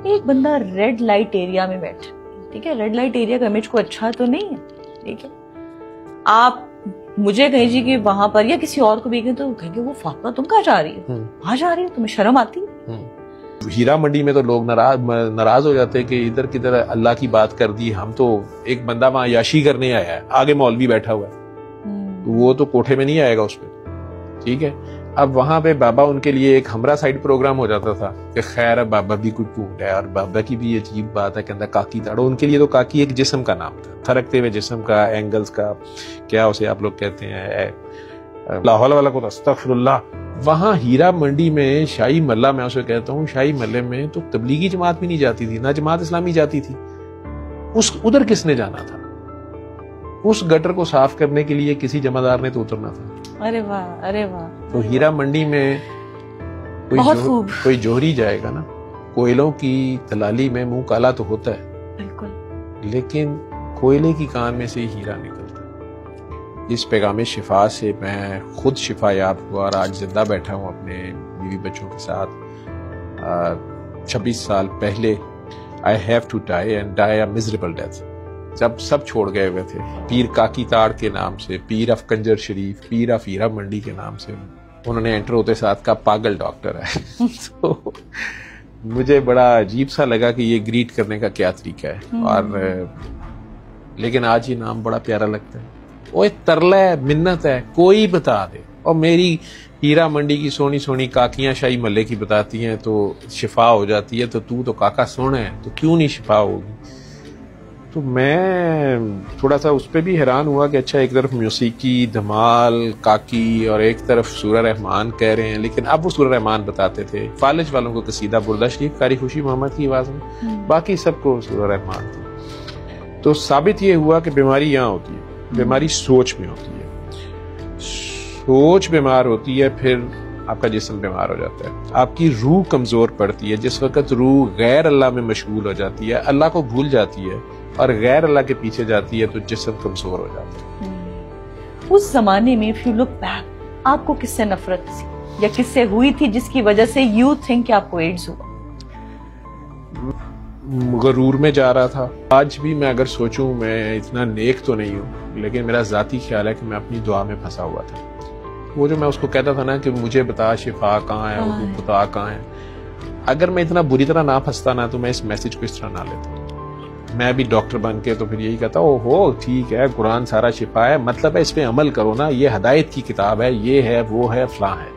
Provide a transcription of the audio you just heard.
ایک بندہ red light area میں بیٹھا، ٹھیک ہے، ریڈ لائٹ ایریا کا امیج کو اچھا تو نہیں ہے، ٹھیک ہے، آپ مجھے کہیں جی کہ وہاں پر یا کسی اور کو بھی کہیں تو کہیں گے وہ فاطمہ تم کہاں جا رہی ہو، وہاں جا رہی ہو، تمہیں شرم آتی ہے؟ ہیرا منڈی میں تو لوگ ناراض ہو جاتے ہیں کہ ادھر کدھر اللہ کی بات کر دی، ہم تو ایک بندہ وہاں عیاشی کرنے آیا ہے، آگے مولوی بیٹھا ہوا ہے، وہ تو کوٹھے میں نہیں آئے گا اس پہ، ٹھیک ہے۔ اب وہاں پہ بابا ان کے لیے ایک ہمراہ سائڈ پروگرام ہو جاتا تھا کہ خیر اب بابا بھی کوئی پونٹ ہے، اور بابا کی بھی عجیب بات ہے، کہتا کاکی تاڑو، ان کے لیے تو کاکی ایک جسم کا نام تھا، تھرکتے ہوئے جسم کا، اینگلز کا، کیا اسے آپ لوگ کہتے ہیں، لا حول ولا قوت استغفر اللہ۔ وہاں ہیرا منڈی میں شاہی محلہ، میں اسے کہتا ہوں شاہی محلے میں تو تبلیغی جماعت بھی نہیں جاتی تھی، نہ جماعت اسلامی جاتی تھی، ادھر کس نے جانا تھا؟ اس گٹر کو صاف کرنے کے لیے کسی جمع دار نے تو اترنا تھا۔ ارے واہ، ارے واہ۔ تو ہیرا منڈی میں کوئی جوہری جائے گا نا، کوئلوں کی دلالی میں منہ کالا تو ہوتا ہے بالکل، لیکن کوئلے کی کان میں سے ہیرا نکلتا ہے۔ اس پیغام شفا سے میں خود شفا یاب ہوا اور آج زندہ بیٹھا ہوں اپنے بیوی بچوں کے ساتھ۔ 26 سال پہلے I have to die and die a miserable death، جب سب چھوڑ گئے ہوئے تھے، پیر کاکی تاڑ کے نام سے، پیر آف کنجر شریف، پیر آف ہیرا منڈی کے نام سے، انہوں نے انٹر ہوتے ساتھ کہا پاگل ڈاکٹر ہے۔ تو مجھے بڑا عجیب سا لگا کہ یہ گریٹ کرنے کا کیا طریقہ ہے، اور لیکن آج یہ نام بڑا پیارا لگتا ہے۔ وہ ترلا ہے، منت ہے، کوئی بتا دے، اور میری ہیرا منڈی کی سونی سونی کاکیاں شاہی محلے کی بتاتی ہیں تو شفا ہو جاتی ہے، تو کاکا سونا ہے تو کیوں نہیں شفا ہوگی؟ تو میں تھوڑا سا اس پہ بھی حیران ہوا کہ اچھا ایک طرف موسیقی دھمال کاکی اور ایک طرف سورہ رحمان کہہ رہے ہیں، لیکن اب وہ سورہ رحمان بتاتے تھے، فالج والوں کو قصیدہ بردہ شریف قاری خوشی محمد کی آواز میں، باقی سب کو سورہ رحمان تھی۔ تو ثابت یہ ہوا کہ بیماری یہاں ہوتی ہے، بیماری سوچ میں ہوتی ہے، سوچ بیمار ہوتی ہے، پھر آپ کا جسم بیمار ہو جاتا ہے، آپ کی روح کمزور پڑتی ہے۔ جس وقت روح غیر اللہ میں مشغول ہو جاتی ہے، اللہ کو بھول جاتی ہے اور غیر اللہ کے پیچھے جاتی ہے، تو جسم کمزور ہو جاتا ہے۔ اس زمانے میں if you look back، آپ کو کس سے نفرت تھی یا کس سے ہوئی تھی جس کی وجہ سے you think کہ آپ کو ایڈز ہوا؟ غرور میں جا رہا تھا۔ آج بھی میں اگر سوچوں، میں اتنا نیک تو نہیں ہوں، لیکن میرا ذاتی خیال ہے کہ میں اپنی دعا میں پھنسا ہوا تھا۔ وہ جو میں اس کو کہتا تھا نا کہ مجھے بتا شفا کہاں ہے، وہ بتا کہاں ہے، اگر میں اتنا بری طرح نہ پھنستا نا تو میں اس میسج کو اس طرح نہ لیتا۔ میں بھی ڈاکٹر بن کے تو پھر یہی کہتا، او ہو ٹھیک ہے، قرآن سارا شفا ہے، مطلب ہے اس پہ عمل کرو نا، یہ ہدایت کی کتاب ہے، یہ ہے وہ ہے فلاں ہے۔